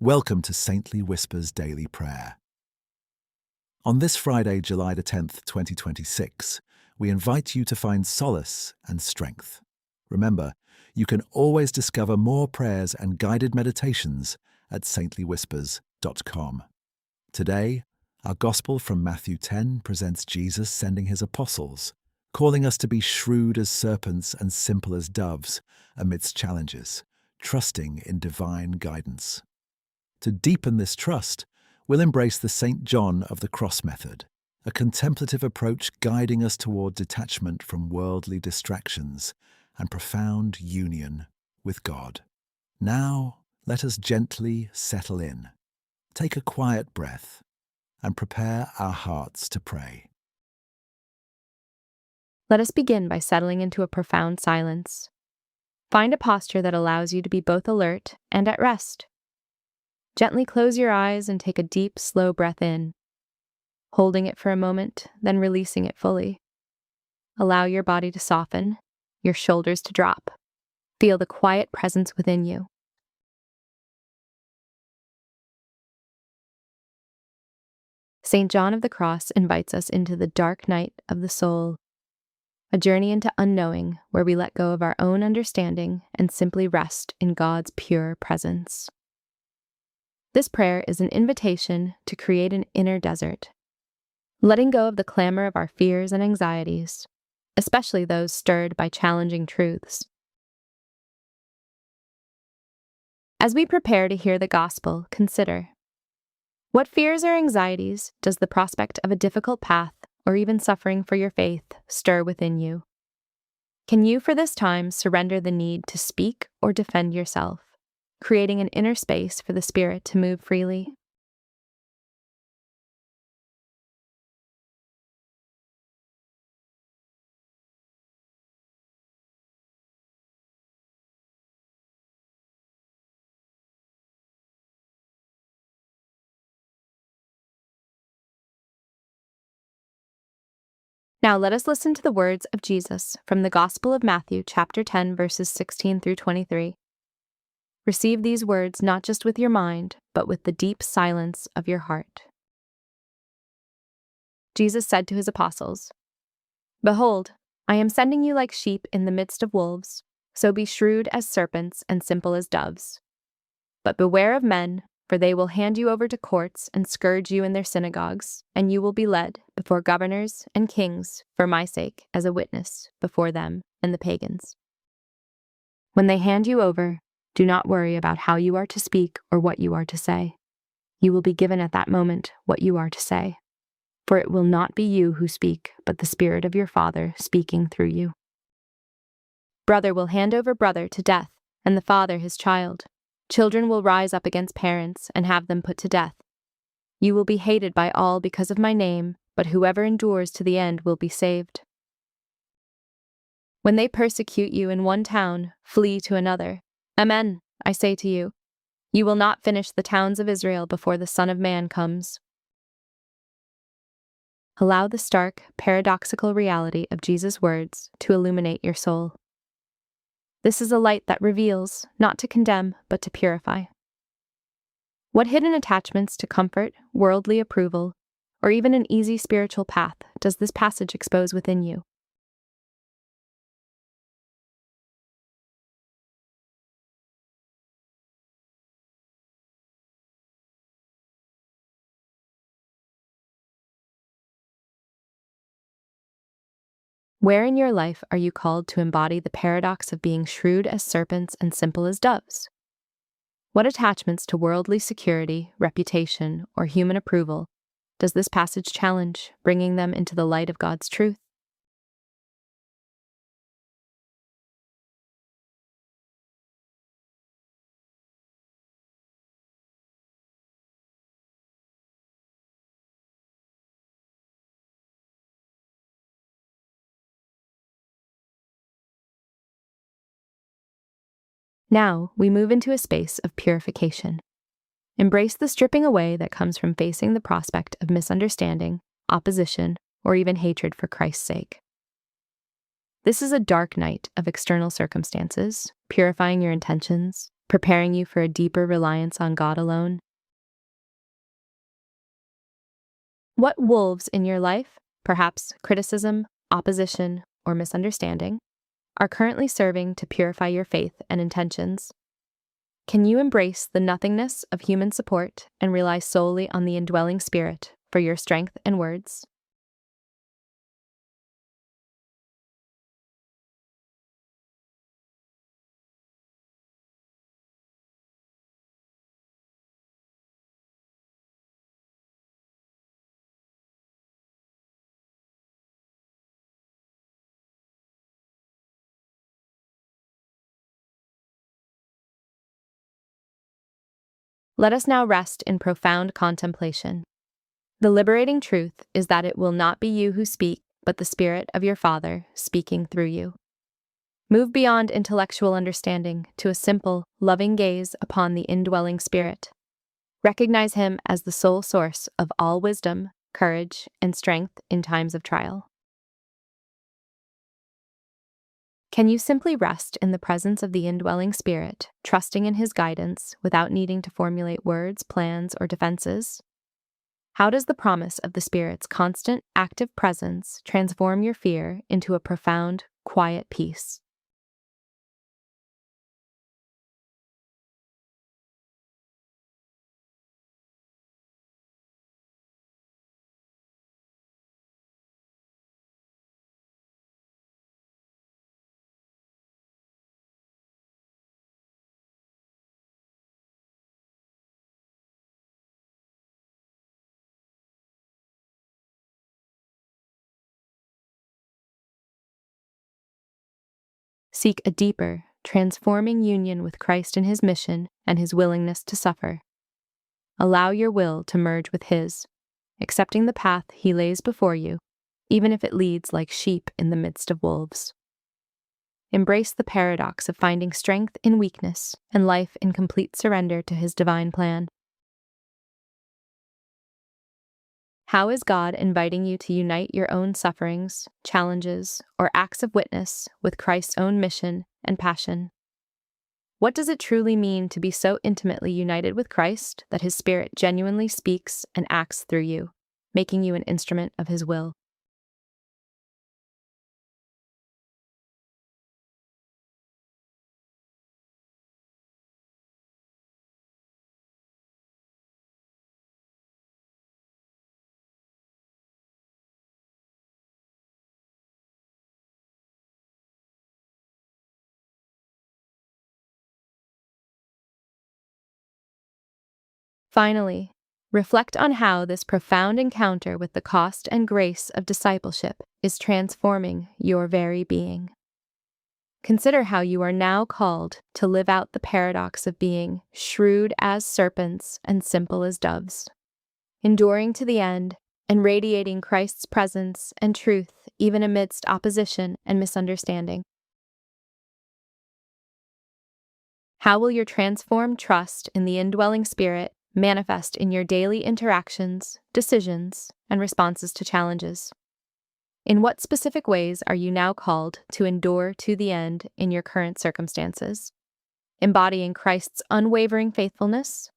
Welcome to Saintly Whispers Daily Prayer. On this Friday, July the 10th, 2026, we invite you to find solace and strength. Remember, you can always discover more prayers and guided meditations at saintlywhispers.com. Today, our Gospel from Matthew 10 presents Jesus sending his apostles, calling us to be shrewd as serpents and simple as doves amidst challenges, trusting in divine guidance. To deepen this trust, we'll embrace the St. John of the Cross method, a contemplative approach guiding us toward detachment from worldly distractions and profound union with God. Now, let us gently settle in, take a quiet breath, and prepare our hearts to pray. Let us begin by settling into a profound silence. Find a posture that allows you to be both alert and at rest. Gently close your eyes and take a deep, slow breath in, holding it for a moment, then releasing it fully. Allow your body to soften, your shoulders to drop. Feel the quiet presence within you. St. John of the Cross invites us into the dark night of the soul, a journey into unknowing where we let go of our own understanding and simply rest in God's pure presence. This prayer is an invitation to create an inner desert, letting go of the clamor of our fears and anxieties, especially those stirred by challenging truths. As we prepare to hear the gospel, consider: what fears or anxieties does the prospect of a difficult path or even suffering for your faith stir within you? Can you, for this time, surrender the need to speak or defend yourself, creating an inner space for the Spirit to move freely? Now let us listen to the words of Jesus from the Gospel of Matthew, chapter 10, verses 16 through 23. Receive these words not just with your mind, but with the deep silence of your heart. Jesus said to his apostles, "Behold, I am sending you like sheep in the midst of wolves, so be shrewd as serpents and simple as doves. But beware of men, for they will hand you over to courts and scourge you in their synagogues, and you will be led before governors and kings for my sake as a witness before them and the pagans. When they hand you over, do not worry about how you are to speak or what you are to say. You will be given at that moment what you are to say, for it will not be you who speak, but the Spirit of your Father speaking through you. Brother will hand over brother to death, and the father his child. Children will rise up against parents and have them put to death. You will be hated by all because of my name, but whoever endures to the end will be saved. When they persecute you in one town, flee to another. Amen, I say to you, you will not finish the towns of Israel before the Son of Man comes." Allow the stark, paradoxical reality of Jesus' words to illuminate your soul. This is a light that reveals, not to condemn, but to purify. What hidden attachments to comfort, worldly approval, or even an easy spiritual path does this passage expose within you? Where in your life are you called to embody the paradox of being shrewd as serpents and simple as doves? What attachments to worldly security, reputation, or human approval does this passage challenge, bringing them into the light of God's truth? Now, we move into a space of purification. Embrace the stripping away that comes from facing the prospect of misunderstanding, opposition, or even hatred for Christ's sake. This is a dark night of external circumstances, purifying your intentions, preparing you for a deeper reliance on God alone? What wolves in your life, perhaps criticism, opposition, or misunderstanding, are currently serving to purify your faith and intentions? Can you embrace the nothingness of human support and rely solely on the indwelling Spirit for your strength and words? Let us now rest in profound contemplation. The liberating truth is that it will not be you who speak, but the Spirit of your Father speaking through you. Move beyond intellectual understanding to a simple, loving gaze upon the indwelling Spirit. Recognize Him as the sole source of all wisdom, courage, and strength in times of trial. Can you simply rest in the presence of the indwelling Spirit, trusting in His guidance without needing to formulate words, plans, or defenses? How does the promise of the Spirit's constant, active presence transform your fear into a profound, quiet peace? Seek a deeper, transforming union with Christ in His mission and His willingness to suffer. Allow your will to merge with His, accepting the path He lays before you, even if it leads like sheep in the midst of wolves. Embrace the paradox of finding strength in weakness and life in complete surrender to His divine plan. How is God inviting you to unite your own sufferings, challenges, or acts of witness with Christ's own mission and passion? What does it truly mean to be so intimately united with Christ that His Spirit genuinely speaks and acts through you, making you an instrument of His will? Finally, reflect on how this profound encounter with the cost and grace of discipleship is transforming your very being. Consider how you are now called to live out the paradox of being shrewd as serpents and simple as doves, enduring to the end and radiating Christ's presence and truth even amidst opposition and misunderstanding. How will your transformed trust in the indwelling Spirit manifest in your daily interactions, decisions, and responses to challenges? In what specific ways are you now called to endure to the end in your current circumstances, embodying Christ's unwavering faithfulness?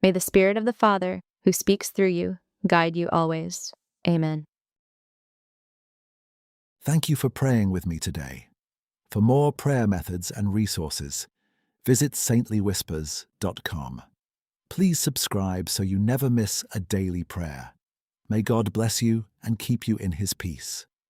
May the Spirit of the Father, who speaks through you, guide you always. Amen. Thank you for praying with me today. For more prayer methods and resources, visit saintlywhispers.com. Please subscribe so you never miss a daily prayer. May God bless you and keep you in His peace.